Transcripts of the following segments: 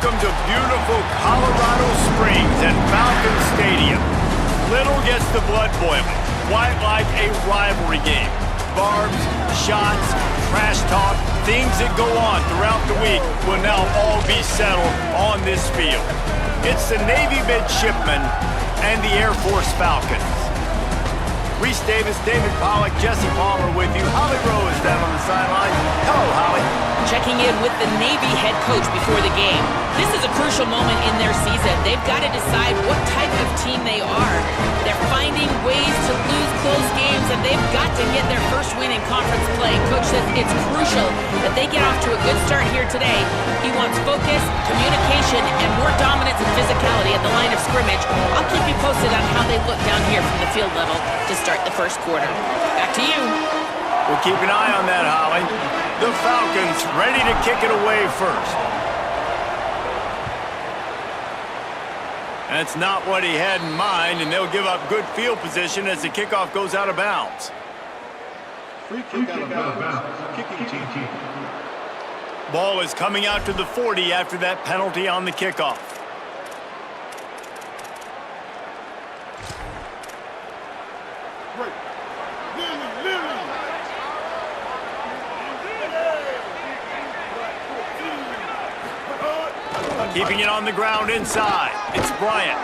Welcome to beautiful Colorado Springs and Falcon Stadium. Little gets the blood boiling, quite like a rivalry game. Barbs, shots, trash talk, things that go on throughout the week will now all be settled on this field. It's the Navy midshipmen and the Air Force Falcons. Reese Davis, David Pollack, Jesse Palmer with you. Holly Rose down on the sideline. Hello, Holly. Checking in with the Navy head coach before the game. This is a crucial moment in their season. They've got to decide what type of team they are. They're finding ways to lose close games, and they've got to get their first win in conference play. Coach says it's crucial that they get off to a good start here today. He wants focus, communication, and more dominance and physicality at the line of scrimmage. I'll keep you posted on how they look down here from the field level to start the first quarter. Back to you. We'll keep an eye on that, Holly. The Falcons ready to kick it away first. That's not what he had in mind, and they'll give up good field position as the kickoff goes out of bounds. Free kick out of bounds. Kicking team. Ball is coming out to the 40 after that penalty on the kickoff. Keeping it on the ground inside. It's Bryant.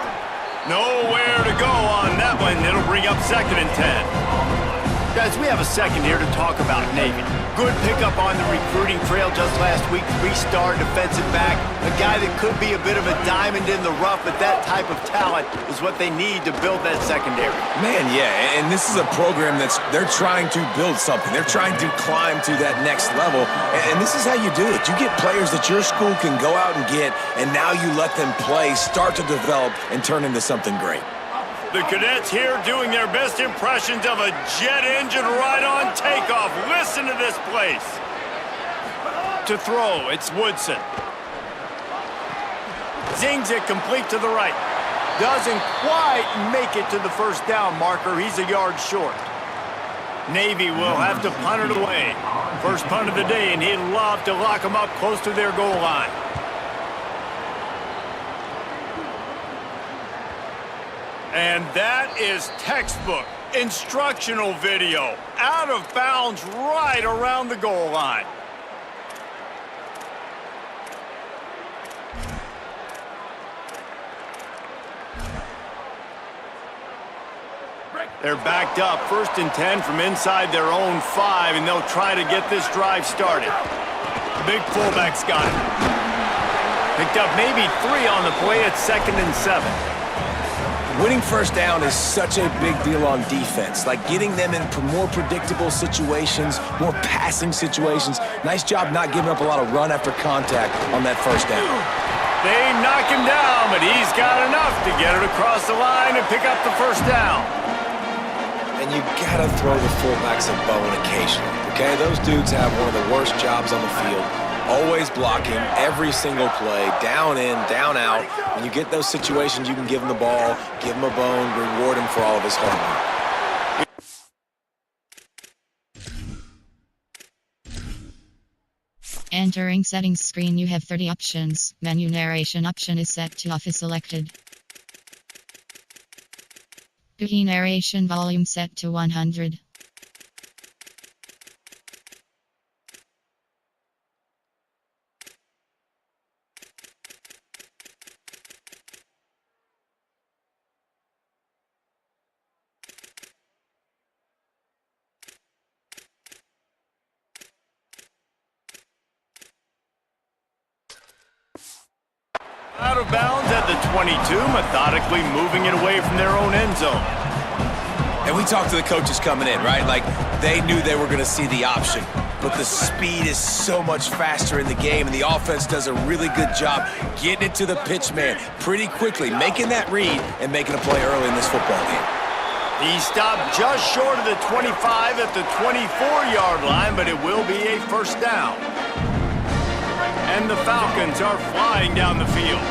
Nowhere to go on that one. It'll bring up 2nd and 10. Guys, we have a second here to talk about Navy. Good pickup on the recruiting trail just last week. 3-star defensive back. A guy that could be a bit of a diamond in the rough, but that type of talent is what they need to build that secondary. Man, yeah, and this is a program they're trying to build something. They're trying to climb to that next level, and this is how you do it. You get players that your school can go out and get, and now you let them play, start to develop, and turn into something great. The cadets here doing their best impressions of a jet engine right on takeoff. Listen to this place. To throw, it's Woodson. Zings it complete to the right. Doesn't quite make it to the first down marker. He's a yard short. Navy will have to punt it away. First punt of the day, and he'd love to lock them up close to their goal line. And that is textbook instructional video. Out of bounds right around the goal line. They're backed up, 1st and 10 from inside their own 5, and they'll try to get this drive started. The big fullback's got it. Picked up maybe 3 on the play at 2nd and 7. Winning first down is such a big deal on defense, like getting them in more predictable situations, more passing situations. Nice job not giving up a lot of run after contact on that first down. They knock him down, but he's got enough to get it across the line and pick up the first down. And you gotta throw the fullbacks a bone occasionally, okay? Those dudes have one of the worst jobs on the field. Always blocking every single play, down in, down out. When you get those situations, you can give him the ball, give him a bone, reward him for all of his hard work. Entering settings screen, you have 30 options. Menu narration option is set to off is selected. GUI narration volume set to 100. Out of bounds at the 22, methodically moving it away from their own end zone. And we talked to the coaches coming in, right? Like, they knew they were going to see the option. But the speed is so much faster in the game, and the offense does a really good job getting it to the pitch man pretty quickly, making that read and making a play early in this football game. He stopped just short of the 25 at the 24-yard line, but it will be a first down. And the Falcons are flying down the field.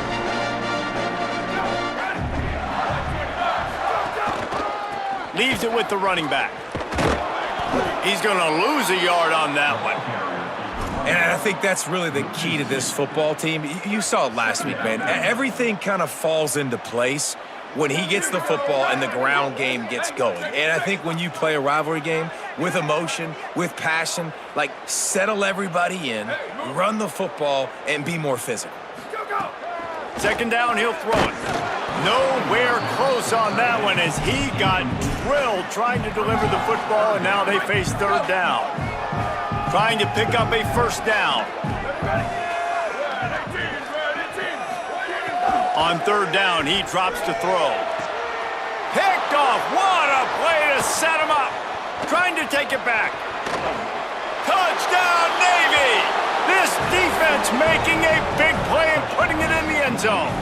Leaves it with the running back. He's going to lose a yard on that one. And I think that's really the key to this football team. You saw it last week, man. Everything kind of falls into place when he gets the football and the ground game gets going. And I think when you play a rivalry game with emotion, with passion, like settle everybody in, run the football, and be more physical. Second down, he'll throw it. Nowhere close on that one as he got drilled trying to deliver the football, and now they face third down. Trying to pick up a first down. On third down, he drops to throw. Picked off. What a play to set him up. Trying to take it back. Touchdown, Navy! This defense making a big play and putting it in the end zone.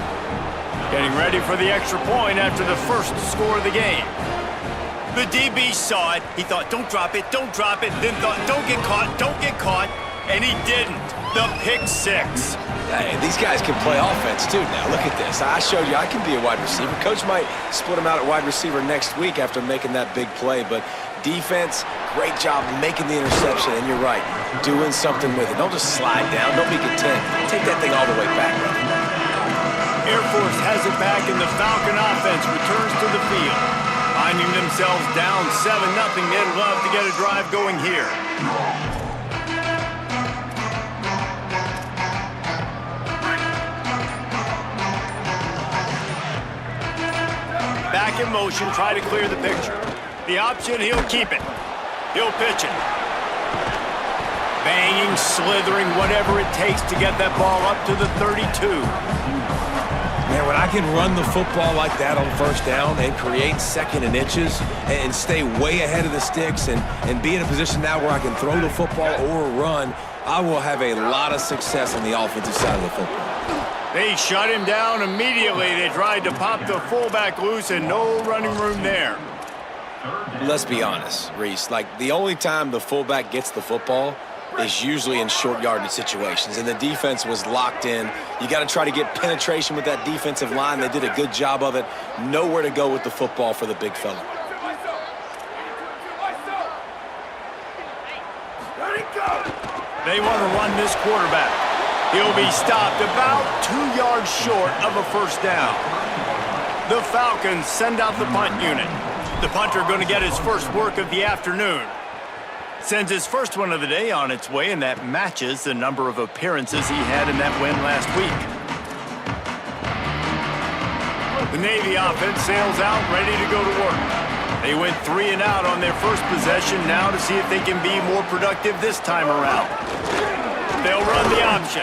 Getting ready for the extra point after the first score of the game. The DB saw it. He thought, don't drop it, then thought, don't get caught, and he didn't. The pick six. Hey, these guys can play offense, too, now. Look at this. I showed you I can be a wide receiver. Coach might split him out at wide receiver next week after making that big play, but defense, great job making the interception, and you're right, doing something with it. Don't just slide down. Don't be content. Take that thing all the way back, brother. Air Force has it back, and the Falcon offense returns to the field. Finding themselves down 7-0, they'd love to get a drive going here. Back in motion, try to clear the picture. The option, he'll keep it. He'll pitch it. Banging, slithering, whatever it takes to get that ball up to the 32. Man, when I can run the football like that on first down and create second and inches and stay way ahead of the sticks and be in a position now where I can throw the football or run, I will have a lot of success on the offensive side of the football. They shut him down immediately. They tried to pop the fullback loose and no running room there. Let's be honest, Reese. Like, the only time the fullback gets the football is usually in short yardage situations, and the defense was locked in. You got to try to get penetration with that defensive line. They did a good job of it. Nowhere to go with the football for the big fella. They want to run this quarterback. He'll be stopped about 2 yards short of a first down. The Falcons send out the punt unit. The punter going to get his first work of the afternoon. Sends his first one of the day on its way, and that matches the number of appearances he had in that win last week. The Navy offense sails out, ready to go to work. They went 3 and out on their first possession, now to see if they can be more productive this time around. They'll run the option.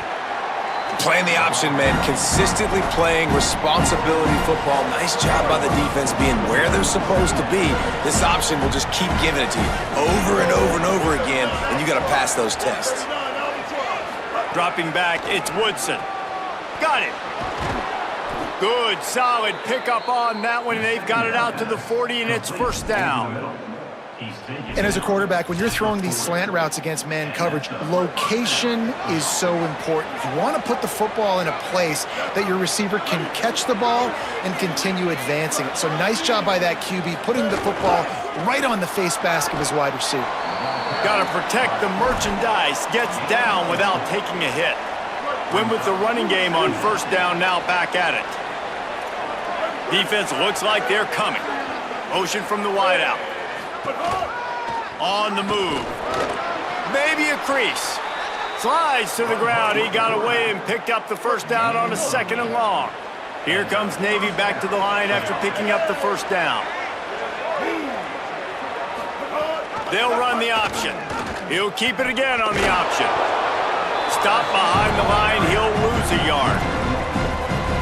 Playing the option, man. Consistently playing responsibility football. Nice job by the defense being where they're supposed to be. This option will just keep giving it to you over and over and over again, and you got to pass those tests. Dropping back, it's Woodson. Got it. Good, solid pickup on that one, and they've got it out to the 40, and it's first down. And as a quarterback, when you're throwing these slant routes against man coverage, location is so important. You want to put the football in a place that your receiver can catch the ball and continue advancing. So nice job by that QB, putting the football right on the face mask of his wide receiver. Got to protect the merchandise, gets down without taking a hit. Win with the running game on first down, now back at it. Defense looks like they're coming. Motion from the wideout. On the move. Maybe a crease. Slides to the ground. He got away and picked up the first down on a 2nd and long. Here comes Navy back to the line after picking up the first down. They'll run the option. He'll keep it again on the option. Stop behind the line. He'll lose a yard.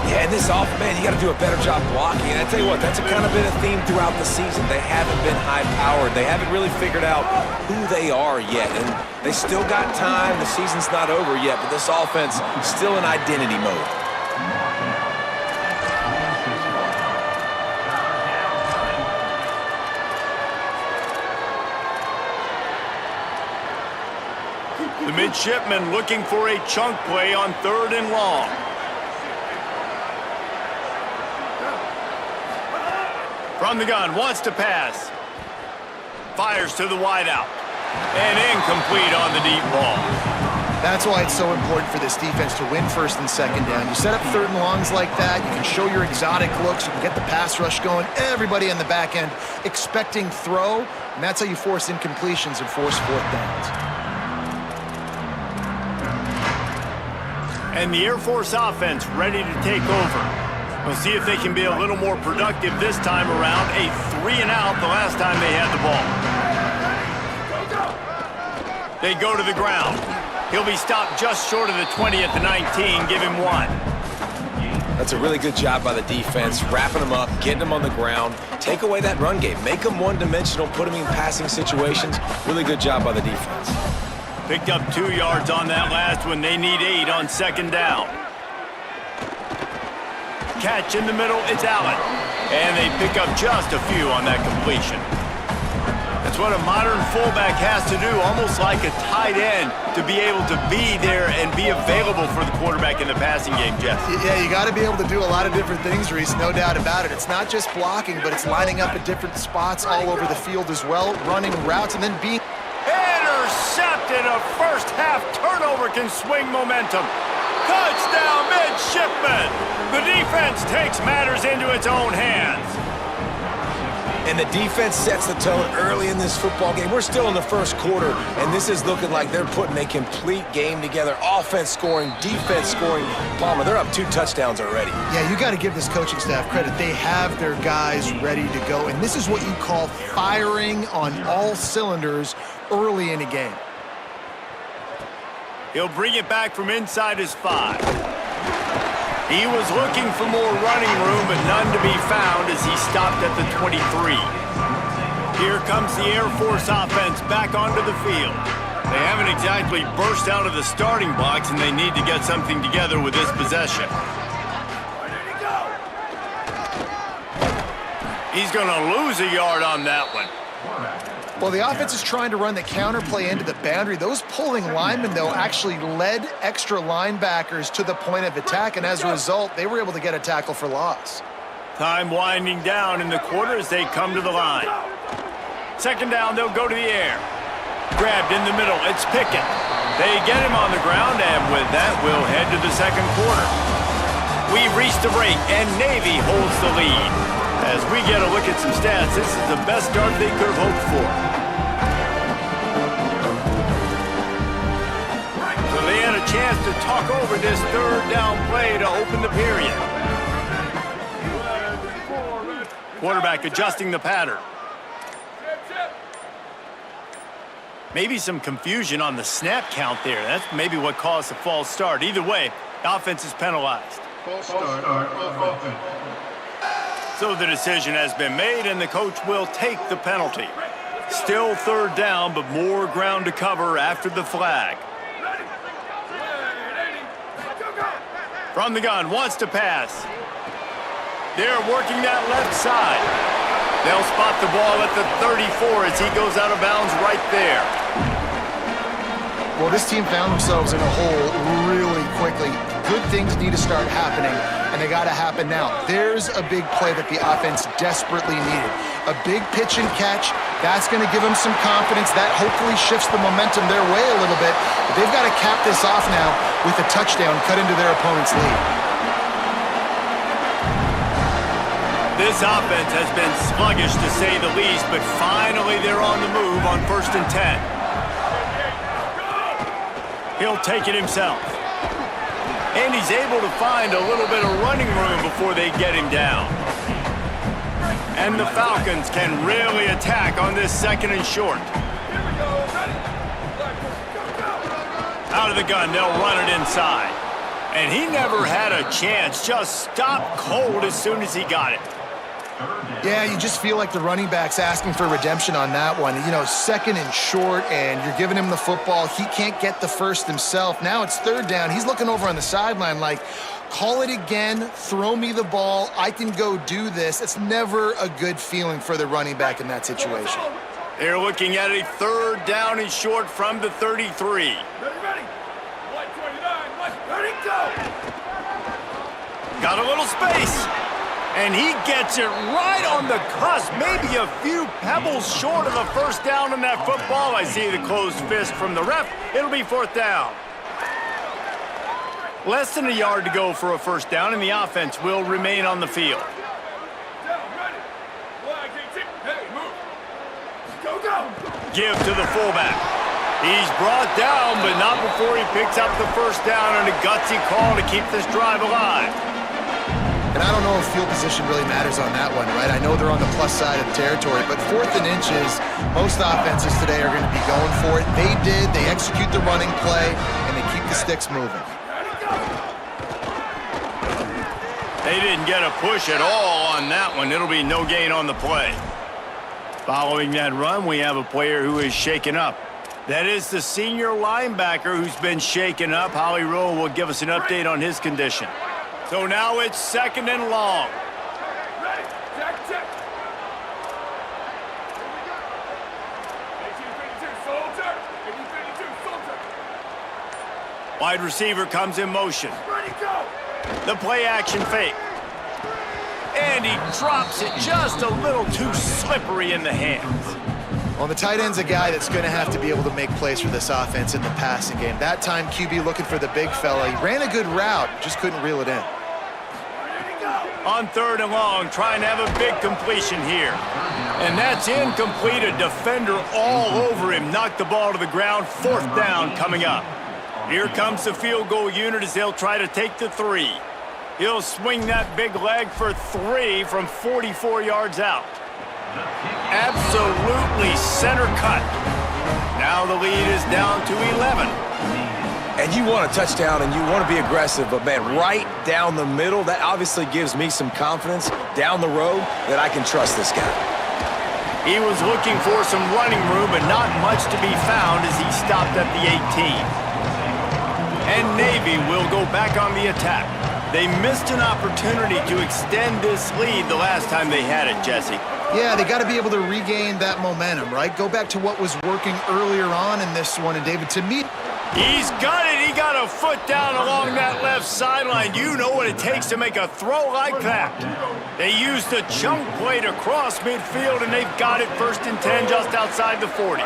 Yeah, and this offense, man, you got to do a better job blocking. And I tell you what, that's kind of been a theme throughout the season. They haven't been high-powered. They haven't really figured out who they are yet. And they still got time. The season's not over yet, but this offense is still in identity mode. The midshipman looking for a chunk play on 3rd and long. From the gun, wants to pass. Fires to the wideout. And incomplete on the deep ball. That's why it's so important for this defense to win first and second down. You set up third and longs like that, you can show your exotic looks, you can get the pass rush going, everybody on the back end expecting throw, and that's how you force incompletions and force fourth downs. And the Air Force offense ready to take over. We'll see if they can be a little more productive this time around. A 3-and-out the last time they had the ball. They go to the ground. He'll be stopped just short of the 20 at the 19. Give him 1. That's a really good job by the defense, wrapping them up, getting them on the ground, take away that run game, make them one-dimensional, put them in passing situations. Really good job by the defense. Picked up 2 yards on that last one. They need 8 on second down. Catch in the middle, it's Allen. And they pick up just a few on that completion. That's what a modern fullback has to do, almost like a tight end, to be able to be there and be available for the quarterback in the passing game, Jeff. Yeah, you got to be able to do a lot of different things, Reese, no doubt about it. It's not just blocking, but it's lining up at different spots all over the field as well, running routes, and then being... Intercepted! A first-half turnover can swing momentum. Touchdown, midshipman! The defense takes matters into its own hands. And the defense sets the tone early in this football game. We're still in the first quarter, and this is looking like they're putting a complete game together. Offense scoring, defense scoring. Palmer, they're up 2 touchdowns already. Yeah, you got to give this coaching staff credit. They have their guys ready to go, and this is what you call firing on all cylinders early in a game. He'll bring it back from inside his 5. He was looking for more running room, but none to be found as he stopped at the 23. Here comes the Air Force offense back onto the field. They haven't exactly burst out of the starting blocks, and they need to get something together with this possession. He's going to lose a yard on that one. Well, the offense is trying to run the counterplay into the boundary. Those pulling linemen, though, actually led extra linebackers to the point of attack, and as a result, they were able to get a tackle for loss. Time winding down in the quarter as they come to the line. Second down, they'll go to the air. Grabbed in the middle, it's Pickett. They get him on the ground, and with that, we'll head to the second quarter. We've reached the break, and Navy holds the lead. As we get a look at some stats, this is the best start they could have hoped for. So they had a chance to talk over this third down play to open the period. Quarterback adjusting the pattern. Maybe some confusion on the snap count there. That's maybe what caused the false start. Either way, the offense is penalized. False start of offense. So the decision has been made, and the coach will take the penalty. Still third down, but more ground to cover after the flag. From the gun, wants to pass. They're working that left side. They'll spot the ball at the 34 as he goes out of bounds right there. Well, this team found themselves in a hole really quickly. Good things need to start happening, and they got to happen now. There's a big play that the offense desperately needed. A big pitch and catch. That's going to give them some confidence. That hopefully shifts the momentum their way a little bit. But they've got to cap this off now with a touchdown cut into their opponent's lead. This offense has been sluggish to say the least, but finally they're on the move on 1st and 10. He'll take it himself. And he's able to find a little bit of running room before they get him down. And the Falcons can really attack on this 2nd and short. Out of the gun, they'll run it inside. And he never had a chance, just stopped cold as soon as he got it. Yeah, you just feel like the running back's asking for redemption on that one. You know, 2nd and short, and you're giving him the football. He can't get the first himself. Now it's 3rd down. He's looking over on the sideline like, call it again, throw me the ball, I can go do this. It's never a good feeling for the running back in that situation. They're looking at a 3rd down and short from the 33. Got a little space. And he gets it right on the cusp, maybe a few pebbles short of the first down on that football. I see the closed fist from the ref. It'll be 4th down. Less than a yard to go for a first down, and the offense will remain on the field. Give to the fullback. He's brought down, but not before he picks up the first down, and a gutsy call to keep this drive alive. And I don't know if field position really matters on that one, right? I know they're on the plus side of the territory, but 4th and inches, most offenses today are going to be going for it. They did. They execute the running play, and they keep the sticks moving. They didn't get a push at all on that one. It'll be no gain on the play. Following that run, we have a player who is shaken up. That is the senior linebacker who's been shaken up. Holly Rowe will give us an update on his condition. So now it's 2nd and long. Ready. Check. 18-32, soldier. 18-32, soldier. Wide receiver comes in motion. Ready, go. The play action fake. And he drops it just a little too slippery in the hands. Well, the tight end's a guy that's going to have to be able to make plays for this offense in the passing game. That time, QB looking for the big fella. He ran a good route, just couldn't reel it in. On 3rd and long, trying to have a big completion here. And that's incomplete. A defender all over him. Knocked the ball to the ground. 4th down coming up. Here comes the field goal unit as they'll try to take the 3. He'll swing that big leg for 3 from 44 yards out. Absolutely center cut. Now the lead is down to 11. And you want a touchdown and you want to be aggressive, but man, right down the middle, that obviously gives me some confidence down the road that I can trust this guy. He was looking for some running room, but not much to be found as he stopped at the 18. And Navy will go back on the attack. They missed an opportunity to extend this lead the last time they had it, Jesse. Yeah, they got to be able to regain that momentum, right? Go back to what was working earlier on in this one. And David, to me, he's got it. He got a foot down along that left sideline. You know what it takes to make a throw like that. They used a chunk play to cross midfield, and they've got it 1st and 10 just outside the 40.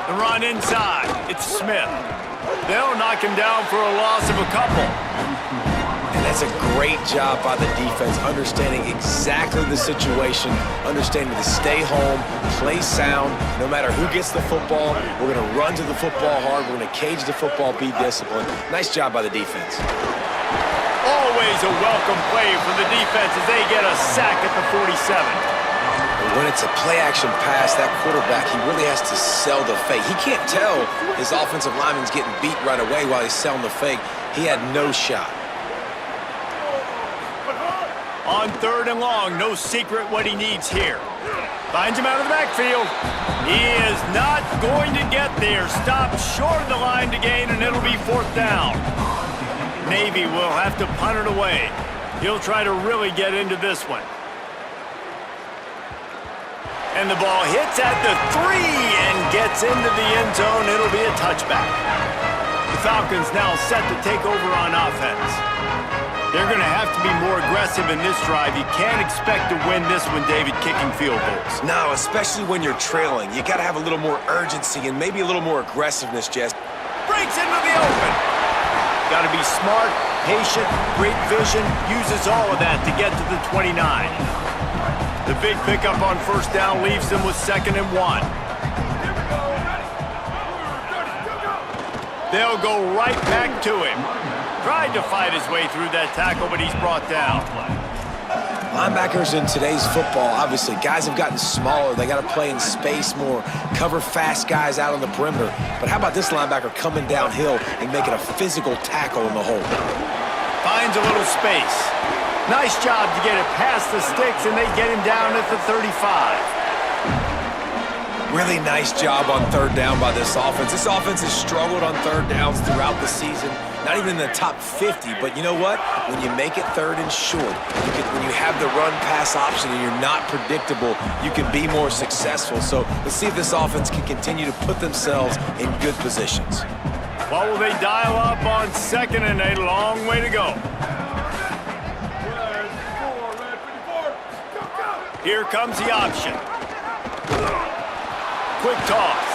The run inside. It's Smith. They'll knock him down for a loss of a couple. And that's a great job by the defense, understanding exactly the situation, understanding to stay home, play sound, no matter who gets the football. We're going to run to the football hard. We're going to cage the football, be disciplined. Nice job by the defense. Always a welcome play for the defense as they get a sack at the 47. When it's a play-action pass, that quarterback, he really has to sell the fake. He can't tell his offensive lineman's getting beat right away while he's selling the fake. He had no shot. On 3rd and long, no secret what he needs here. Finds him out of the backfield. He is not going to get there. Stopped short of the line to gain, and it'll be 4th down. Navy will have to punt it away. He'll try to really get into this one. And the ball hits at the 3 and gets into the end zone. It'll be a touchback. The Falcons now set to take over on offense. They're going to have to be more aggressive in this drive. You can't expect to win this one, David, kicking field goals. No, especially when you're trailing. You got to have a little more urgency and maybe a little more aggressiveness, Jess. Breaks into the open. Got to be smart, patient, great vision. Uses all of that to get to the 29. The big pickup on 1st down leaves them with 2nd and 1. They'll go right back to him. Tried to fight his way through that tackle, but he's brought down. Linebackers in today's football, obviously, guys have gotten smaller. They got to play in space more, cover fast guys out on the perimeter. But how about this linebacker coming downhill and making a physical tackle in the hole? Finds a little space. Nice job to get it past the sticks, and they get him down at the 35. Really nice job on 3rd down by this offense. This offense has struggled on 3rd downs throughout the season. Not even in the top 50, but you know what? When you make it 3rd and short, when you have the run-pass option and you're not predictable, you can be more successful. So let's see if this offense can continue to put themselves in good positions. What will they dial up on 2nd and 8? Long way to go. Here comes the option. Quick toss.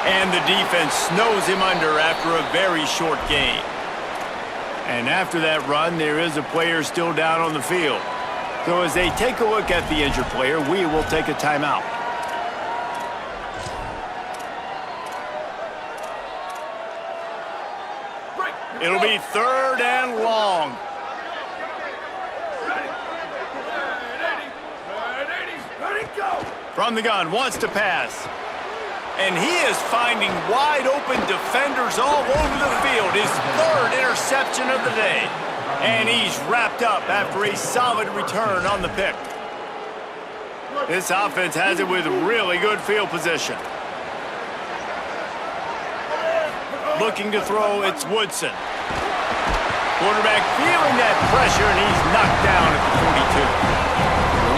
And the defense snows him under after a very short gain. And after that run, there is a player still down on the field. So as they take a look at the injured player, we will take a timeout. It'll be 3rd and long. From the gun, wants to pass. And he is finding wide open defenders all over the field. His 3rd interception of the day. And he's wrapped up after a solid return on the pick. This offense has it with really good field position. Looking to throw, it's Woodson. Quarterback feeling that pressure, and he's knocked down at the 42.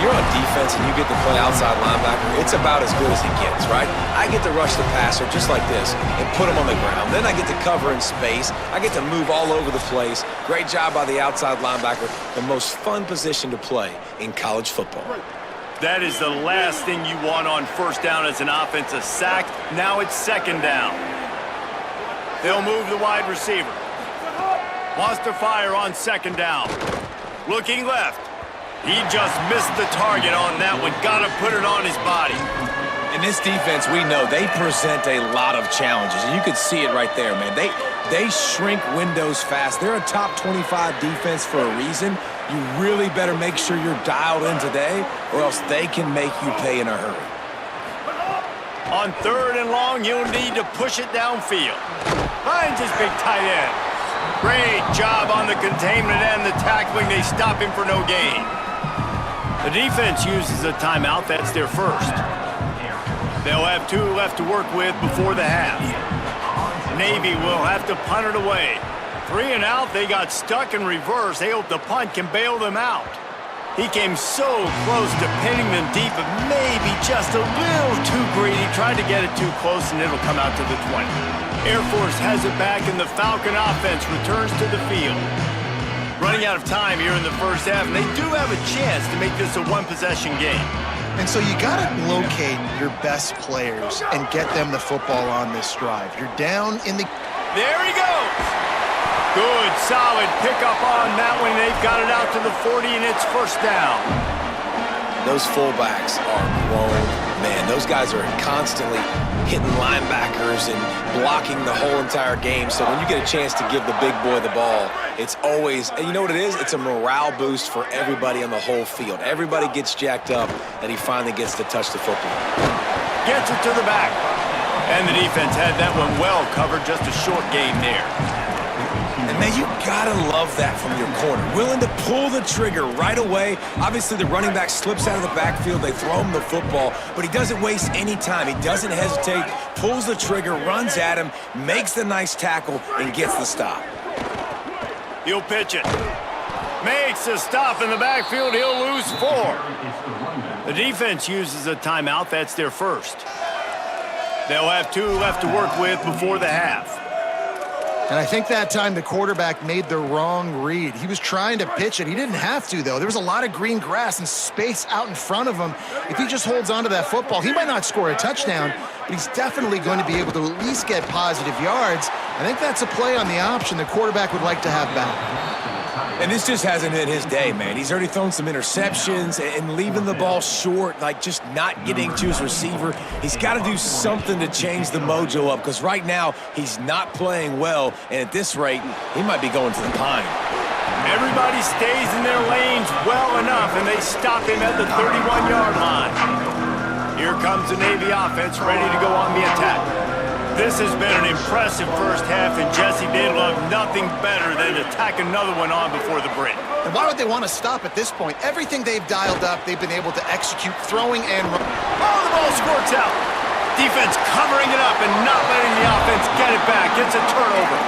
When you're on defense and you get to play outside linebacker, it's about as good as it gets, right? I get to rush the passer just like this and put him on the ground. Then I get to cover in space. I get to move all over the place. Great job by the outside linebacker. The most fun position to play in college football. That is the last thing you want on 1st down as an offensive sack. Now it's 2nd down. They'll move the wide receiver. Wants to fire on 2nd down. Looking left. He just missed the target on that one. Got to put it on his body. In this defense, we know they present a lot of challenges, and you can see it right there, man. They shrink windows fast. They're a top 25 defense for a reason. You really better make sure you're dialed in today, or else they can make you pay in a hurry. On 3rd and long, you'll need to push it downfield. Finds his big tight end. Great job on the containment and the tackling. They stop him for no gain. The defense uses a timeout. That's their 1st. They'll have 2 left to work with before the half. Navy will have to punt it away. 3 and out. They got stuck in reverse. They hope the punt can bail them out. He came so close to pinning them deep, but maybe just a little too greedy. Tried to get it too close, and it'll come out to the 20. Air Force has it back, and the Falcon offense returns to the field. Running out of time here in the 1st half, and they do have a chance to make this a 1-possession game. And so you got to locate your best players and get them the football on this drive. You're down in the... There he goes! Good, solid pickup on that one. They've got it out to the 40, and it's 1st down. Those fullbacks are grown men. Those guys are constantly hitting linebackers and blocking the whole entire game. So when you get a chance to give the big boy the ball, it's always, and you know what it is? It's a morale boost for everybody on the whole field. Everybody gets jacked up that he finally gets to touch the football. Gets it to the back. And the defense had that one well covered, just a short gain there. And, man, you got to love that from your corner. Willing to pull the trigger right away. Obviously, the running back slips out of the backfield. They throw him the football, but he doesn't waste any time. He doesn't hesitate, pulls the trigger, runs at him, makes the nice tackle, and gets the stop. He'll pitch it. Makes a stop in the backfield. He'll lose 4. The defense uses a timeout. That's their 1st. They'll have 2 left to work with before the half. And I think that time the quarterback made the wrong read. He was trying to pitch it. He didn't have to, though. There was a lot of green grass and space out in front of him. If he just holds on to that football, he might not score a touchdown, but he's definitely going to be able to at least get positive yards. I think that's a play on the option the quarterback would like to have back. And this just hasn't been his day, man. He's already thrown some interceptions and leaving the ball short, like just not getting to his receiver. He's got to do something to change the mojo up, because right now he's not playing well, and at this rate, he might be going to the pine. Everybody stays in their lanes well enough, and they stop him at the 31-yard line. Here comes the Navy offense ready to go on the attack. This has been an impressive 1st half, and Jesse, they love nothing better than to tack another one on before the break. And why would they want to stop at this point? Everything they've dialed up, they've been able to execute, throwing and running. Oh, the ball squirts out. Defense covering it up and not letting the offense get it back. It's a turnover.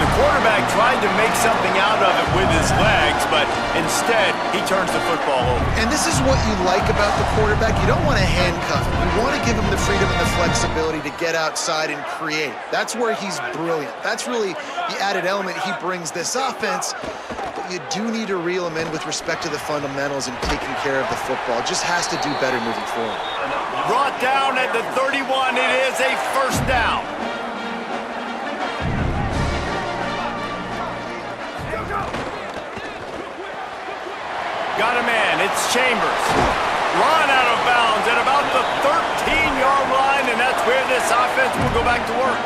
The quarterback tried to make something out of it with his legs, but instead, he turns the football over. And this is what you like about the quarterback. You don't want to handcuff him. You want to give him the freedom and the flexibility to get outside and create. That's where he's brilliant. That's really the added element he brings this offense. But you do need to reel him in with respect to the fundamentals and taking care of the football. Just has to do better moving forward. Brought down at the 31, it is, a first down. Got a man, it's Chambers. Run out of bounds at about the 13-yard line, and that's where this offense will go back to work.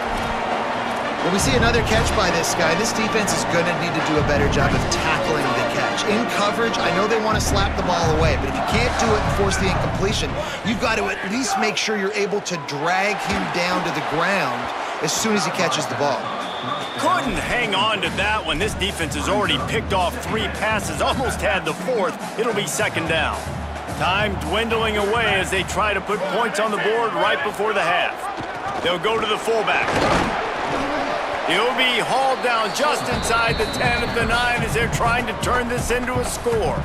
When we see another catch by this guy, this defense is going to need to do a better job of tackling the catch. In coverage, I know they want to slap the ball away, but if you can't do it and force the incompletion, you've got to at least make sure you're able to drag him down to the ground as soon as he catches the ball. Couldn't hang on to that one. This defense has already picked off 3 passes, almost had the 4th. It'll be second down. Time dwindling away as they try to put points on the board right before the half. They'll go to the fullback. He'll be hauled down just inside the 10 of the 9 as they're trying to turn this into a score.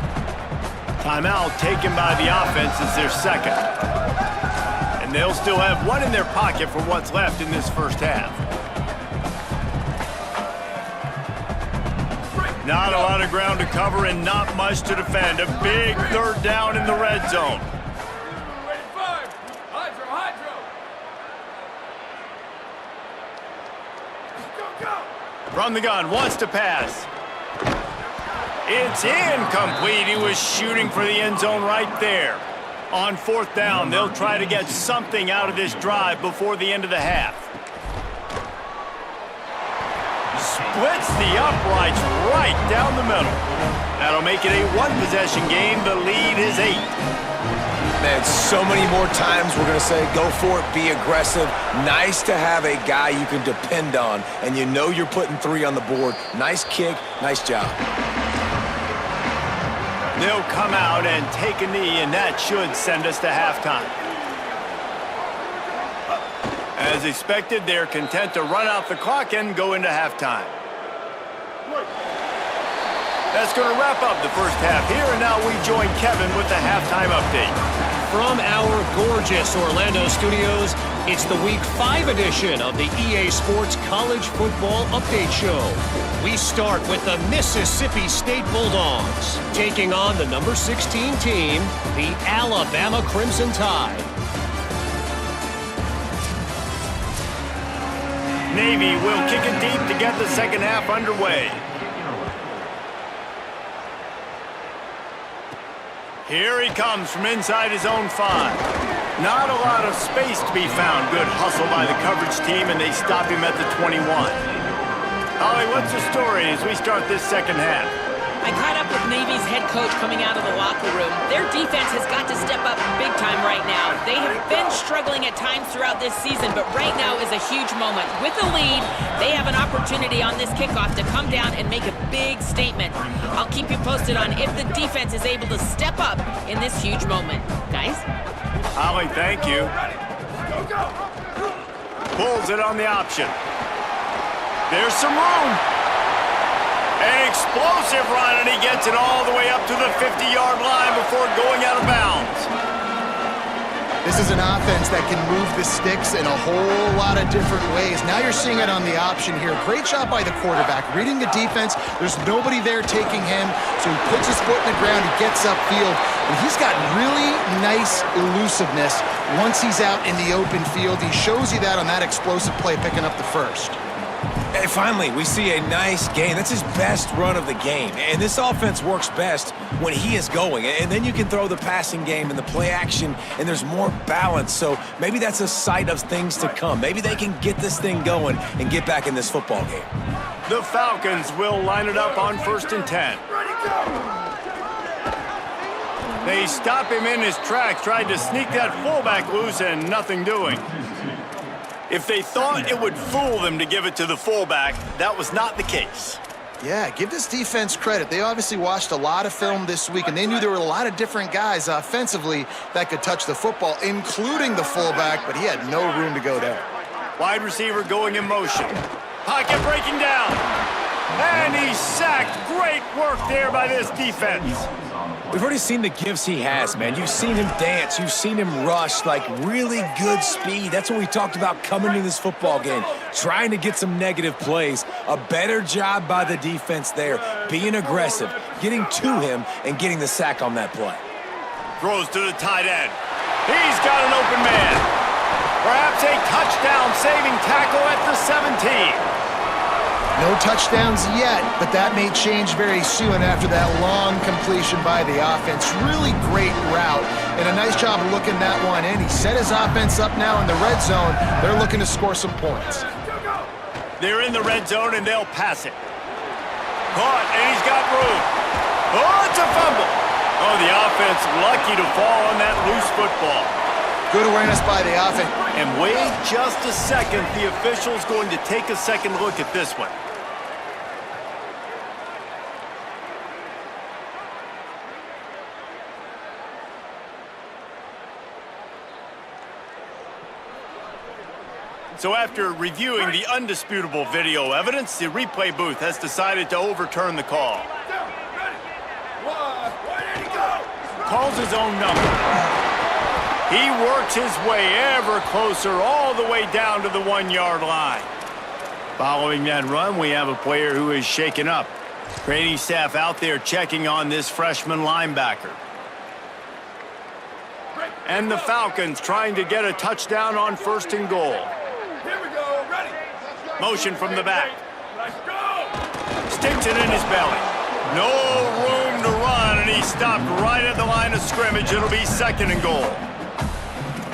Timeout taken by the offense as their second. And they'll still have 1 in their pocket for what's left in this first half. Not a lot of ground to cover and not much to defend. A big third down in the red zone. From the gun, wants to pass. It's incomplete. He was shooting for the end zone right there. On 4th down, they'll try to get something out of this drive before the end of the half. Splits the uprights right down the middle. That'll make it a 1-possession game. The lead is 8. Man, so many more times we're going to say, go for it, be aggressive. Nice to have a guy you can depend on, and you know you're putting 3 on the board. Nice kick, nice job. They'll come out and take a knee, and that should send us to halftime. As expected, they're content to run out the clock and go into halftime. That's going to wrap up the first half here, and now we join Kevin with the halftime update. From our gorgeous Orlando studios, it's the Week 5 edition of the EA Sports College Football Update Show. We start with the Mississippi State Bulldogs, taking on the number 16 team, the Alabama Crimson Tide. Navy will kick it deep to get the second half underway. Here he comes from inside his own 5. Not a lot of space to be found. Good hustle by the coverage team, and they stop him at the 21. Holly, what's the story as we start this second half? I caught up with Navy's head coach coming out of the locker room. Their defense has got to step up big time right now. They have been struggling at times throughout this season, but right now is a huge moment. With a lead, they have an opportunity on this kickoff to come down and make a big statement. I'll keep you posted on if the defense is able to step up in this huge moment. Guys? Holly, thank you. Pulls it on the option. There's some room. An explosive run, and he gets it all the way up to the 50-yard line before going out of bounds. This is an offense that can move the sticks in a whole lot of different ways. Now you're seeing it on the option here. Great job by the quarterback. Reading the defense, there's nobody there taking him, so he puts his foot in the ground, he gets upfield, and he's got really nice elusiveness once he's out in the open field. He shows you that on that explosive play, picking up the first. And finally, we see a nice game. That's his best run of the game. And this offense works best when he is going. And then you can throw the passing game and the play action, and there's more balance. So maybe that's a sight of things to come. Maybe they can get this thing going and get back in this football game. The Falcons will line it up on 1st and 10. They stop him in his tracks, tried to sneak that fullback loose, and nothing doing. If they thought it would fool them to give it to the fullback, that was not the case. Yeah, give this defense credit. They obviously watched a lot of film this week, and they knew there were a lot of different guys offensively that could touch the football, including the fullback, but he had no room to go there. Wide receiver going in motion. Pocket breaking down. And he's sacked. Great work there by this defense. We've already seen the gifts he has, man. You've seen him dance. You've seen him rush, like really good speed. That's what we talked about coming to this football game, trying to get some negative plays. A better job by the defense there, being aggressive, getting to him, and getting the sack on that play. Throws to the tight end. He's got an open man. Perhaps a touchdown saving tackle at the 17. No touchdowns yet, but that may change very soon after that long completion by the offense. Really great route, and a nice job of looking that one in. He set his offense up now in the red zone. They're looking to score some points. They're in the red zone, and they'll pass it. Caught, and he's got room. Oh, it's a fumble. Oh, the offense lucky to fall on that loose football. Good awareness by the offense. And wait just a second. The official's going to take a second look at this one. So after reviewing the undisputable video evidence, the replay booth has decided to overturn the call. Calls his own number. He works his way ever closer all the way down to the 1-yard line. Following that run, we have a player who is shaken up. Training staff out there checking on this freshman linebacker. And the Falcons trying to get a touchdown on 1st and goal. Motion from the back. Sticks it in his belly. No room to run, and he stopped right at the line of scrimmage. It'll be 2nd and goal.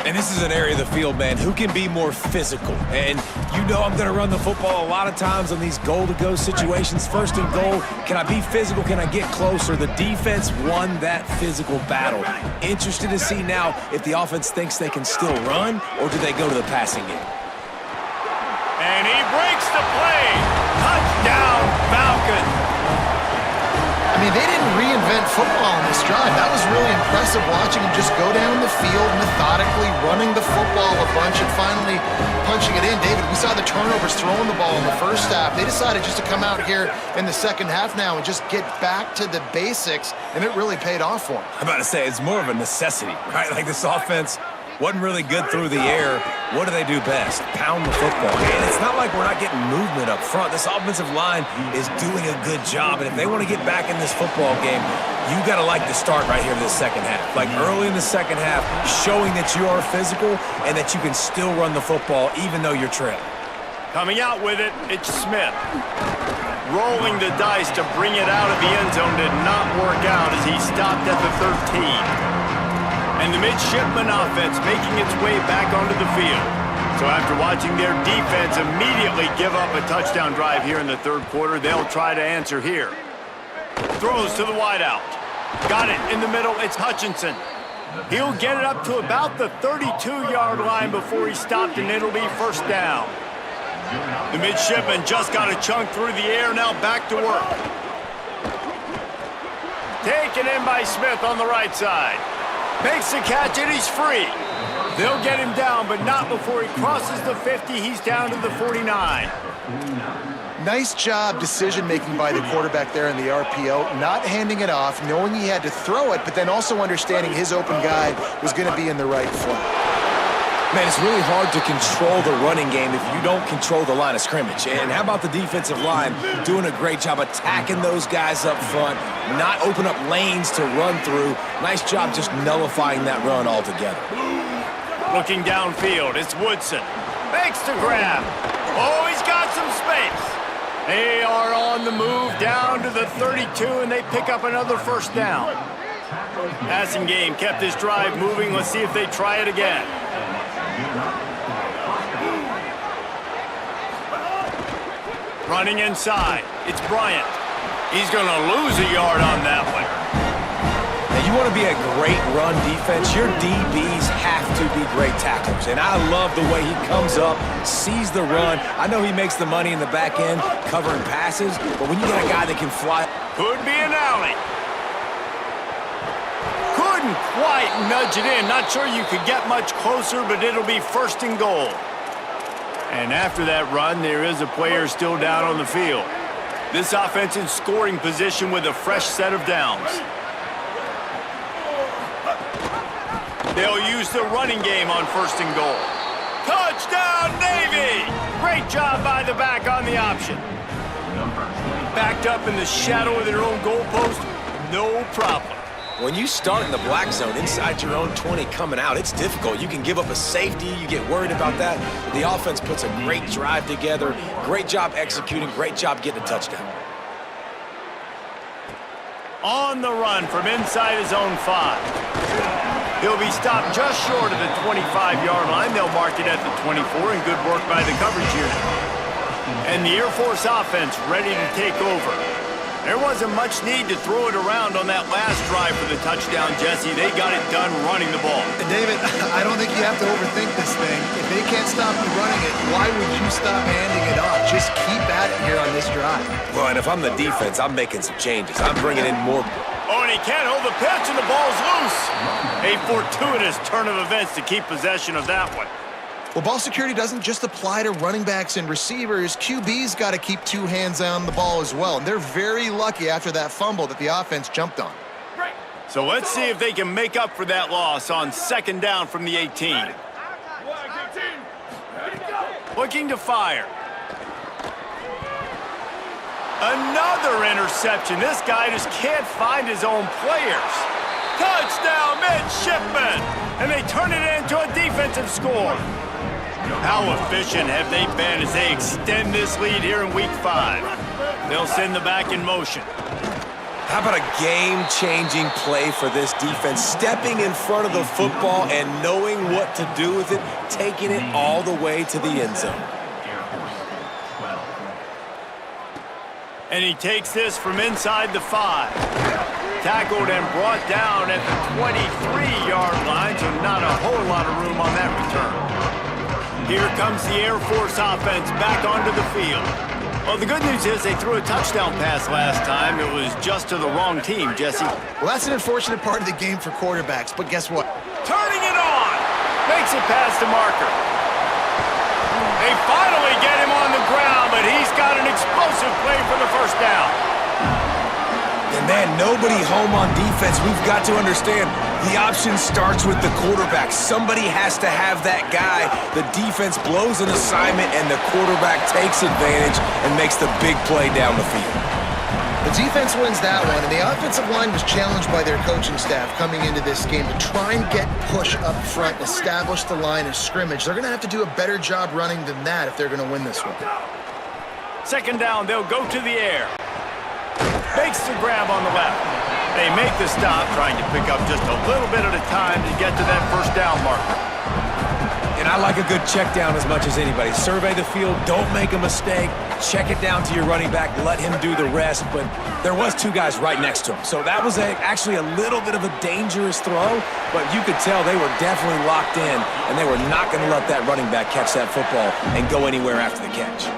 And this is an area of the field, man, who can be more physical. And you know I'm going to run the football a lot of times on these goal-to-go situations. 1st and goal, can I be physical? Can I get closer? The defense won that physical battle. Interested to see now if the offense thinks they can still run, or do they go to the passing game? And he breaks the play. Touchdown, Falcons. I mean, they didn't reinvent football in this drive. That was really impressive watching him just go down the field methodically, running the football a bunch and finally punching it in. David, we saw the turnovers throwing the ball in the first half. They decided just to come out here in the second half now and just get back to the basics, and it really paid off for them. I'm about to say, it's more of a necessity, right? Like this offense wasn't really good through the air. What do they do best? Pound the football. And it's not like we're not getting movement up front. This offensive line is doing a good job. And if they want to get back in this football game, you got to like the start right here in the second half. Like early in the second half, showing that you are physical and that you can still run the football even though you're trailing. Coming out with it, it's Smith. Rolling the dice to bring it out of the end zone did not work out as he stopped at the 13. And the midshipman offense making its way back onto the field. So after watching their defense immediately give up a touchdown drive here in the 3rd quarter, they'll try to answer here. Throws to the wideout. Got it in the middle. It's Hutchinson. He'll get it up to about the 32-yard line before he stopped, and it'll be 1st down. The midshipman just got a chunk through the air, now back to work. Taken in by Smith on the right side. Makes the catch, and he's free. They'll get him down, but not before he crosses the 50. He's down to the 49. Nice job decision-making by the quarterback there in the RPO, not handing it off, knowing he had to throw it, but then also understanding his open guy was going to be in the right flat. Man, it's really hard to control the running game if you don't control the line of scrimmage. And how about the defensive line doing a great job attacking those guys up front, not open up lanes to run through. Nice job just nullifying that run altogether. Looking downfield, it's Woodson. Makes the grab. Oh, he's got some space. They are on the move down to the 32, and they pick up another 1st down. Passing game kept this drive moving. Let's see if they try it again. Running inside, it's Bryant. He's going to lose a yard on that one. Now, you want to be a great run defense, your DBs have to be great tacklers. And I love the way he comes up, sees the run. I know he makes the money in the back end covering passes, but when you got a guy that can fly. Could be an alley. Couldn't quite nudge it in. Not sure you could get much closer, but it'll be 1st and goal. And after that run, there is a player still down on the field. This offense in scoring position with a fresh set of downs. They'll use the running game on 1st and goal. Touchdown, Navy! Great job by the back on the option. Backed up in the shadow of their own goalpost, no problem. When you start in the black zone inside your own 20 coming out, it's difficult. You can give up a safety. You get worried about that. The offense puts a great drive together. Great job executing. Great job getting a touchdown. On the run from inside his own 5. He'll be stopped just short of the 25-yard line. They'll mark it at the 24, and good work by the coverage unit. And the Air Force offense ready to take over. There wasn't much need to throw it around on that last drive for the touchdown, Jesse. They got it done running the ball. And David, I don't think you have to overthink this thing. If they can't stop you running it, why would you stop handing it off? Just keep at it here on this drive. Well, and if I'm the defense, I'm making some changes. I'm bringing in more. Oh, and he can't hold the pitch, and the ball's loose. A fortuitous turn of events to keep possession of that one. Well, ball security doesn't just apply to running backs and receivers. QB's got to keep 2 hands on the ball as well. And they're very lucky after that fumble that the offense jumped on. So let's see if they can make up for that loss on 2nd down from the 18. Looking to fire. Another interception. This guy just can't find his own players. Touchdown, midshipmen! And they turn it into a defensive score. How efficient have they been as they extend this lead here in Week 5? They'll send the back in motion. How about a game-changing play for this defense? Stepping in front of the football and knowing what to do with it, taking it all the way to the end zone. And he takes this from inside the 5. Tackled and brought down at the 23-yard line, so not a whole lot of room on that return. Here comes the Air Force offense back onto the field. Well, the good news is they threw a touchdown pass last time. It was just to the wrong team, Jesse. Well, that's an unfortunate part of the game for quarterbacks, but guess what? Turning it on! Makes it past the marker. They finally get him on the ground, but he's got an explosive play for the first down. And man, nobody home on defense. We've got to understand the option starts with the quarterback. Somebody has to have that guy. The defense blows an assignment, and the quarterback takes advantage and makes the big play down the field. The defense wins that one, and the offensive line was challenged by their coaching staff coming into this game to try and get push up front and establish the line of scrimmage. They're going to have to do a better job running than that if they're going to win this one. 2nd down, they'll go to the air. Makes the grab on the left. They make the stop, trying to pick up just a little bit at a time to get to that 1st down marker. And I like a good check down as much as anybody. Survey the field, don't make a mistake, check it down to your running back, let him do the rest. But there was 2 guys right next to him. So that was actually a little bit of a dangerous throw, but you could tell they were definitely locked in, and they were not going to let that running back catch that football and go anywhere after the catch.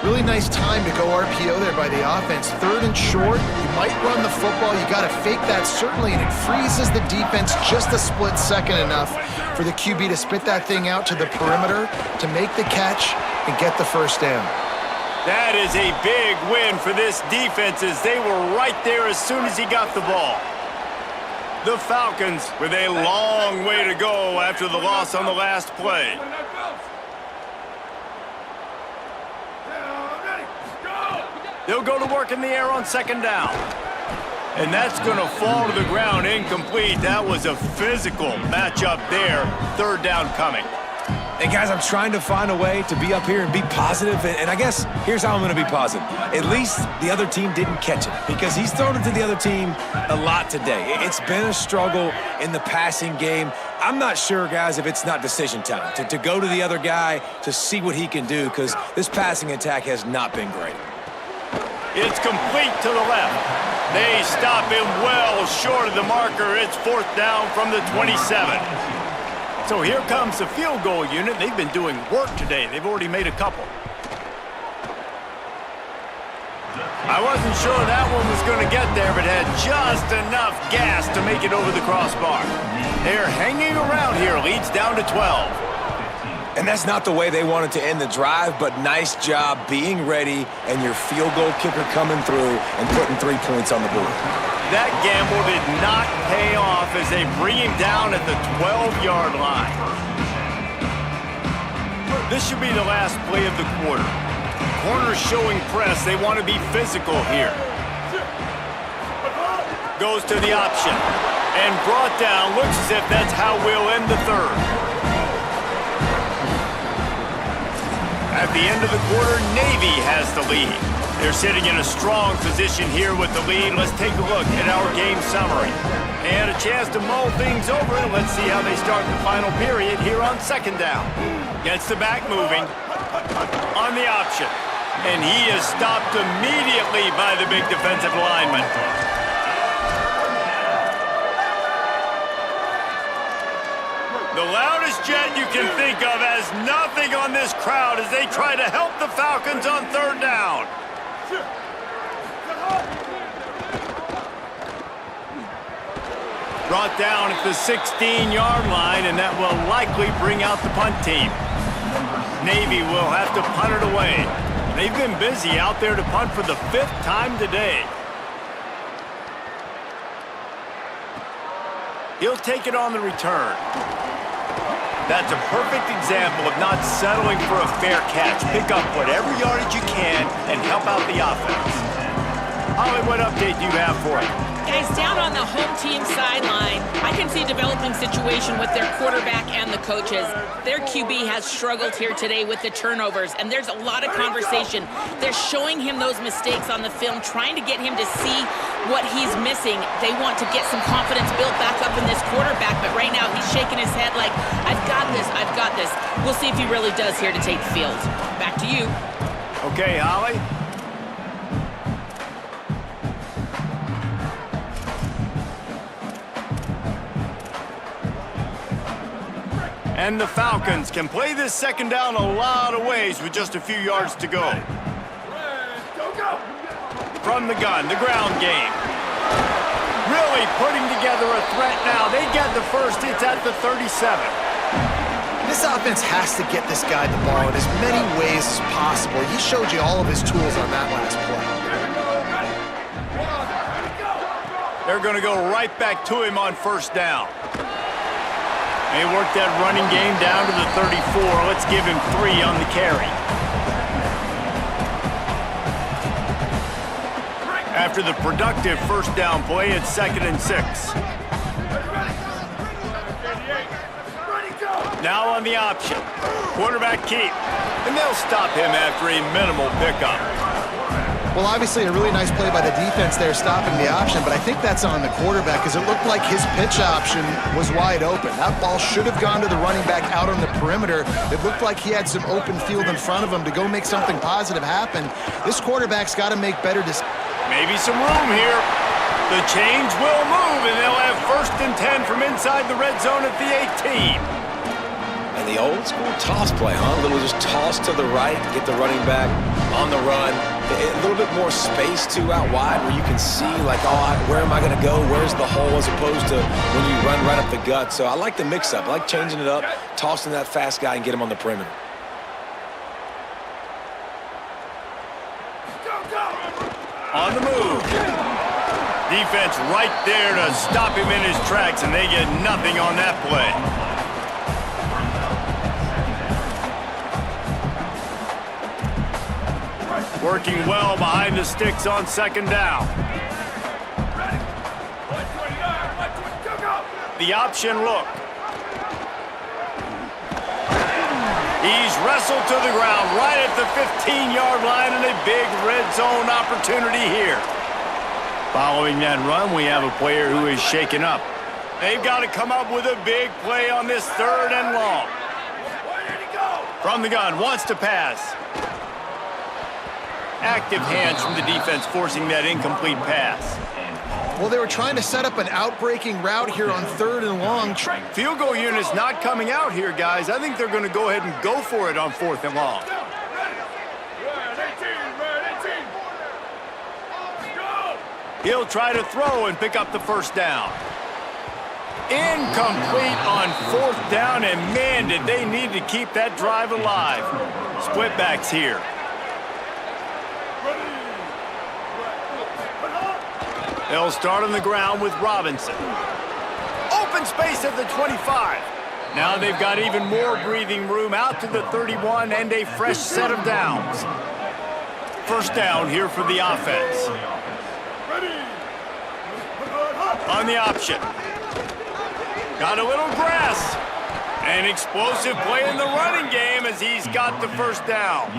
Really nice time to go RPO there by the offense. 3rd and short, you might run the football. You got to fake that, certainly, and it freezes the defense just a split second enough for the QB to spit that thing out to the perimeter, to make the catch, and get the 1st down. That is a big win for this defense, as they were right there as soon as he got the ball. The Falcons with a long way to go after the loss on the last play. They'll go to work in the air on 2nd down. And that's going to fall to the ground incomplete. That was a physical matchup there. 3rd down coming. Hey, guys, I'm trying to find a way to be up here and be positive, and I guess here's how I'm going to be positive. At least the other team didn't catch it, because he's thrown it to the other team a lot today. It's been a struggle in the passing game. I'm not sure, guys, if it's not decision time, to go to the other guy to see what he can do, because this passing attack has not been great. It's complete to the left. They stop him well short of the marker. It's 4th down from the 27. So here comes the field goal unit. They've been doing work today. They've already made a couple. I wasn't sure that one was going to get there, but had just enough gas to make it over the crossbar. They're hanging around here. Leads down to 12. And that's not the way they wanted to end the drive, but nice job being ready and your field goal kicker coming through and putting 3 points on the board. That gamble did not pay off as they bring him down at the 12-yard line. This should be the last play of the quarter. Corners showing press. They want to be physical here. Goes to the option. And brought down. Looks as if that's how we'll end the third. At the end of the quarter, Navy has the lead. They're sitting in a strong position here with the lead. Let's take a look at our game summary. And a chance to mull things over. Let's see how they start the final period here on second down. Gets the back moving on the option. And he is stopped immediately by the big defensive lineman. The loudest jet you can think of has nothing on this crowd as they try to help the Falcons on third down. Brought down at the 16-yard line, and that will likely bring out the punt team. Navy will have to punt it away. They've been busy out there to punt for the 5th time today. He'll take it on the return. That's a perfect example of not settling for a fair catch. Pick up whatever yardage you can and help out the offense. Holly, what update do you have for it? Guys, down on the home team sideline, I can see a developing situation with their quarterback and the coaches. Their QB has struggled here today with the turnovers, and there's a lot of conversation. They're showing him those mistakes on the film, trying to get him to see what he's missing. They want to get some confidence built back up in this quarterback, but right now he's shaking his head like, I've got this, I've got this. We'll see if he really does here to take the field. Back to you. Okay, Holly. And the Falcons can play this second down a lot of ways with just a few yards to go. From the gun, the ground game. Really putting together a threat now. They get the first. It's at the 37. This offense has to get this guy the ball in as many ways as possible. He showed you all of his tools on that last play. They're going to go right back to him on first down. They work that running game down to the 34. Let's give him 3 on the carry. After the productive first down play, it's 2nd and 6. Now on the option. Quarterback keep. And they'll stop him after a minimal pickup. Well, obviously a really nice play by the defense there stopping the option, but I think that's on the quarterback because it looked like his pitch option was wide open. That ball should have gone to the running back out on the perimeter. It looked like he had some open field in front of him to go make something positive happen. This quarterback's got to make better decisions. Maybe some room here. The chains will move, and they'll have 1st and 10 from inside the red zone at the 18. And the old school toss play, huh? A little just toss to the right, get the running back on the run. A little bit more space, too, out wide where you can see, like, oh, where am I going to go? Where's the hole? As opposed to when you run right up the gut. So I like the mix-up. I like changing it up, tossing that fast guy and get him on the perimeter. On the move. Defense right there to stop him in his tracks, and they get nothing on that play. Working well behind the sticks on second down. The option look. He's wrestled to the ground right at the 15-yard line, and a big red zone opportunity here. Following that run, we have a player who is shaken up. They've got to come up with a big play on this 3rd and long. From the gun, wants to pass. Active hands from the defense forcing that incomplete pass. Well, they were trying to set up an out-breaking route here on 3rd and long. Field goal unit's not coming out here, guys. I think they're going to go ahead and go for it on 4th and long. He'll try to throw and pick up the first down. Incomplete on 4th down, and man, did they need to keep that drive alive. Split backs here. They'll start on the ground with Robinson. Open space at the 25. Now they've got even more breathing room out to the 31 and a fresh set of downs. First down here for the offense. on the option. Got a little grass. An explosive play in the running game as he's got the first down.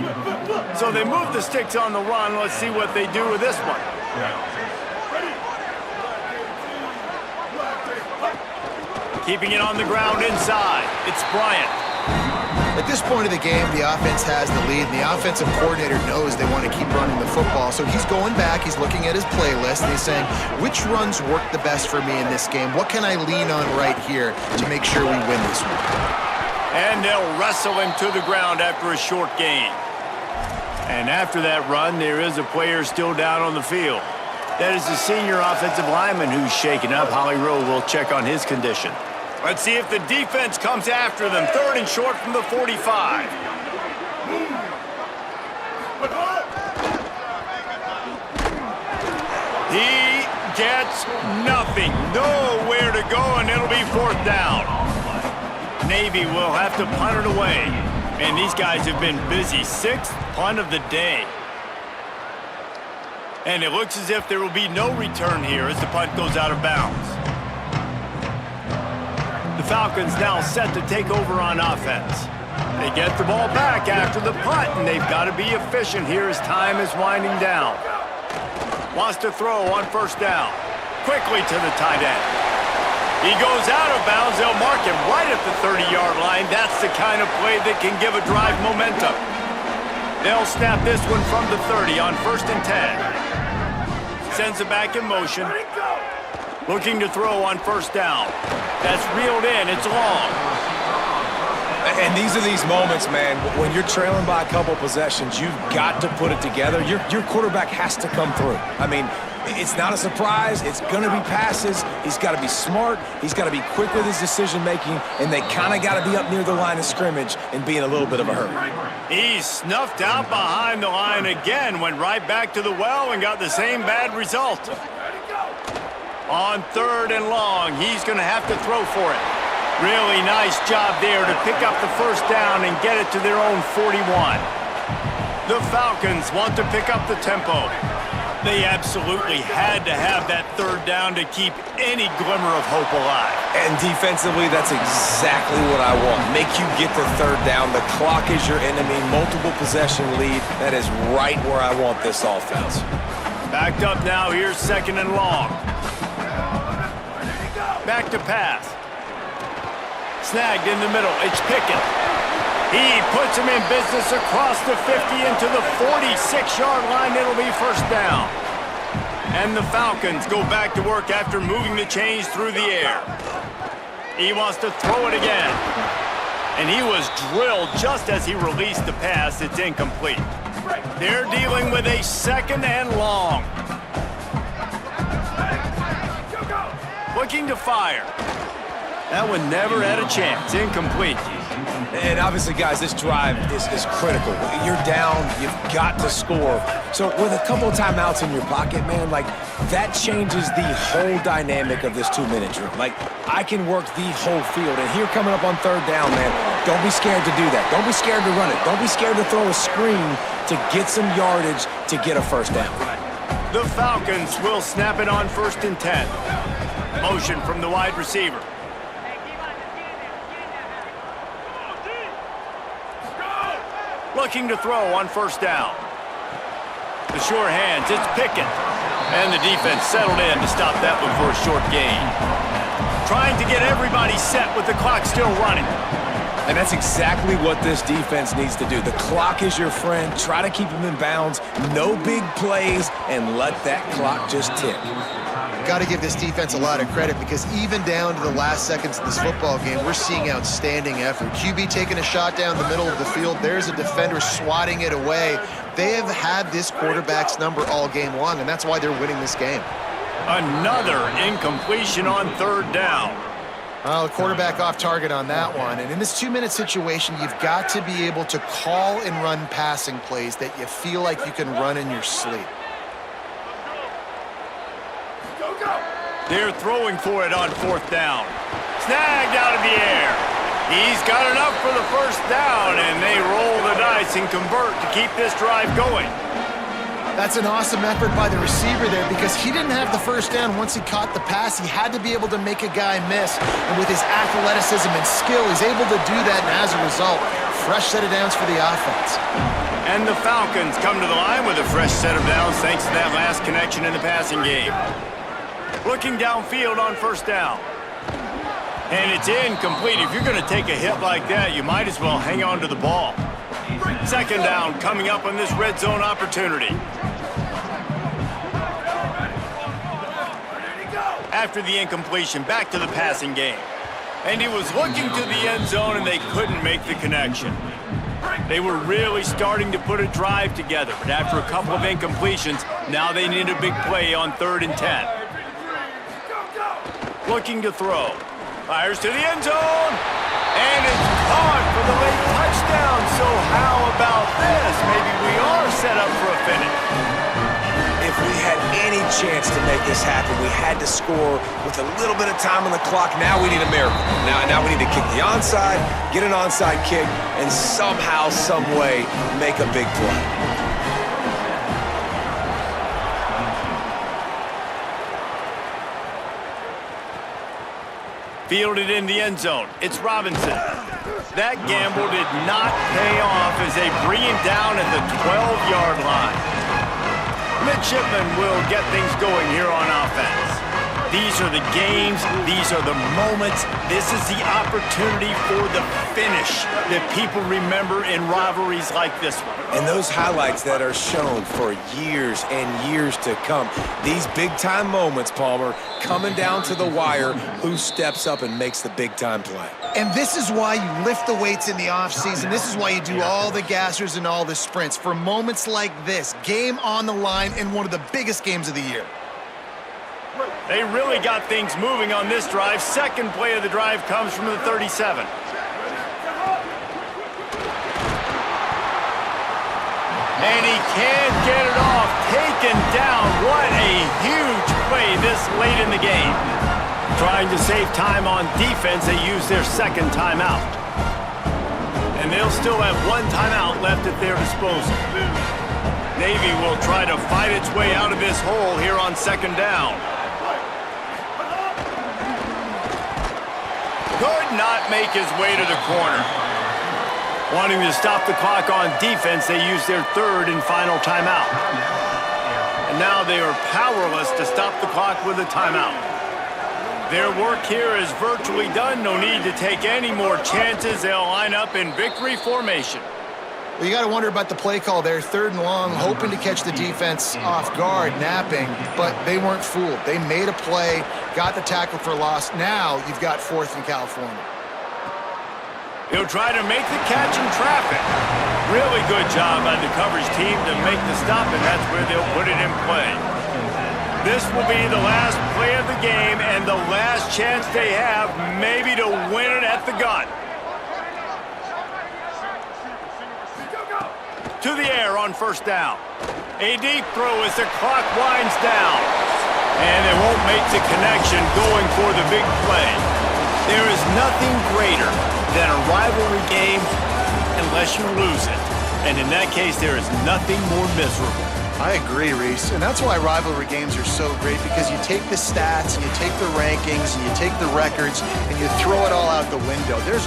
So they move the sticks on the run. Let's see what they do with this one. Keeping it on the ground inside. It's Bryant. At this point of the game, the offense has the lead, and the offensive coordinator knows they want to keep running the football. So he's going back, he's looking at his playlist, and he's saying, which runs work the best for me in this game? What can I lean on right here to make sure we win this one? And they'll wrestle him to the ground after a short gain. And after that run, there is a player still down on the field. That is the senior offensive lineman who's shaken up. Holly Rowe will check on his condition. Let's see if the defense comes after them. 3rd and short from the 45. He gets nothing. Nowhere to go, and it'll be 4th down. Navy will have to punt it away. And these guys have been busy. 6th punt of the day. And it looks as if there will be no return here as the punt goes out of bounds. The Falcons now set to take over on offense. They get the ball back after the punt, and they've got to be efficient here as time is winding down. Wants to throw on 1st down. Quickly to the tight end. He goes out of bounds. They'll mark him right at the 30-yard line. That's the kind of play that can give a drive momentum. They'll snap this one from the 30 on 1st and 10. Sends it back in motion. Looking to throw on 1st down. That's reeled in. It's long. And these are these moments, man, when you're trailing by a couple possessions, you've got to put it together. Your quarterback has to come through. I mean, it's not a surprise. It's going to be passes. He's got to be smart. He's got to be quick with his decision-making, and they kind of got to be up near the line of scrimmage and be in a little bit of a hurry. He's snuffed out behind the line again, went right back to the well and got the same bad result. On 3rd and long, he's going to have to throw for it. Really nice job there to pick up the 1st down and get it to their own 41. The Falcons want to pick up the tempo. They absolutely had to have that 3rd down to keep any glimmer of hope alive. And defensively, that's exactly what I want. Make you get the 3rd down. The clock is your enemy. Multiple possession lead. That is right where I want this offense. Backed up now. Here's 2nd and long. Back to pass. Snagged in the middle. It's Pickett. He puts him in business across the 50 into the 46-yard line. It'll be 1st down. And the Falcons go back to work after moving the chains through the air. He wants to throw it again. And he was drilled just as he released the pass. It's incomplete. They're dealing with a 2nd and long. Looking to fire. That one never had a chance. Incomplete. And obviously, guys, this drive is critical. You're down. You've got to score. So with a couple of timeouts in your pocket, man, like, that changes the whole dynamic of this 2-minute drill. Like, I can work the whole field. And here coming up on 3rd down, man, don't be scared to do that. Don't be scared to run it. Don't be scared to throw a screen to get some yardage to get a 1st down. The Falcons will snap it on 1st and 10. Motion from the wide receiver. Looking to throw on 1st down. The sure hands, it's Pickett. And the defense settled in to stop that one for a short gain. Trying to get everybody set with the clock still running. And that's exactly what this defense needs to do. The clock is your friend. Try to keep them in bounds. No big plays, and let that clock just tick. Got to give this defense a lot of credit because even down to the last seconds of this football game, we're seeing outstanding effort. QB taking a shot down the middle of the field. There's a defender swatting it away. They have had this quarterback's number all game long, and that's why they're winning this game. Another incompletion on 3rd down. The quarterback off target on that one. And in this 2-minute situation, you've got to be able to call and run passing plays that you feel like you can run in your sleep. They're throwing for it on 4th down. Snagged out of the air. He's got enough for the 1st down, and they roll the dice and convert to keep this drive going. That's an awesome effort by the receiver there because he didn't have the first down once he caught the pass. He had to be able to make a guy miss. And with his athleticism and skill, he's able to do that. And as a result, fresh set of downs for the offense. And the Falcons come to the line with a fresh set of downs thanks to that last connection in the passing game. Looking downfield on first down. And it's incomplete. If you're going to take a hit like that, you might as well hang on to the ball. Second down coming up on this red zone opportunity. After the incompletion, back to the passing game. And he was looking to the end zone, and they couldn't make the connection. They were really starting to put a drive together, but after a couple of incompletions, now they need a big play on 3rd and 10. Looking to throw. Fires to the end zone. And it's caught for the late touchdown. So how about this? Maybe we are set up for a finish. If we had any chance to make this happen, we had to score with a little bit of time on the clock. Now we need a miracle. Now we need to kick the onside, get an onside kick, and somehow, some way, make a big play. Fielded in the end zone. It's Robinson. That gamble did not pay off as they bring him down at the 12-yard line. Midshipman will get things going here on offense. These are the games. These are the moments. This is the opportunity for the finish that people remember in rivalries like this one. And those highlights that are shown for years and years to come. These big-time moments, Palmer, coming down to the wire, who steps up and makes the big-time play. And this is why you lift the weights in the offseason. This is why you do all the gassers and all the sprints. For moments like this, game on the line in one of the biggest games of the year. They really got things moving on this drive. Second play of the drive comes from the 37. And he can't get it off. Taken down. What a huge play this late in the game. Trying to save time on defense, they use their second timeout. And they'll still have one timeout left at their disposal. Navy will try to fight its way out of this hole here on second down. Could not make his way to the corner. Wanting to stop the clock on defense, they use their third and final timeout. And now they are powerless to stop the clock with a timeout. Their work here is virtually done. No need to take any more chances. They'll line up in victory formation. Well, you got to wonder about the play call there. 3rd and long, hoping to catch the defense off guard, napping, but they weren't fooled. They made a play, got the tackle for loss. Now you've got 4th in California. He'll try to make the catch in traffic. Really good job by the coverage team to make the stop, and that's where they'll put it in play. This will be the last play of the game and the last chance they have maybe to win it at the gun. To the air on first down. A deep throw as the clock winds down. And they won't make the connection going for the big play. There is nothing greater than a rivalry game unless you lose it. And in that case, there is nothing more miserable. I agree, Reese. And that's why rivalry games are so great, because you take the stats, and you take the rankings, and you take the records, and you throw it all out the window. There's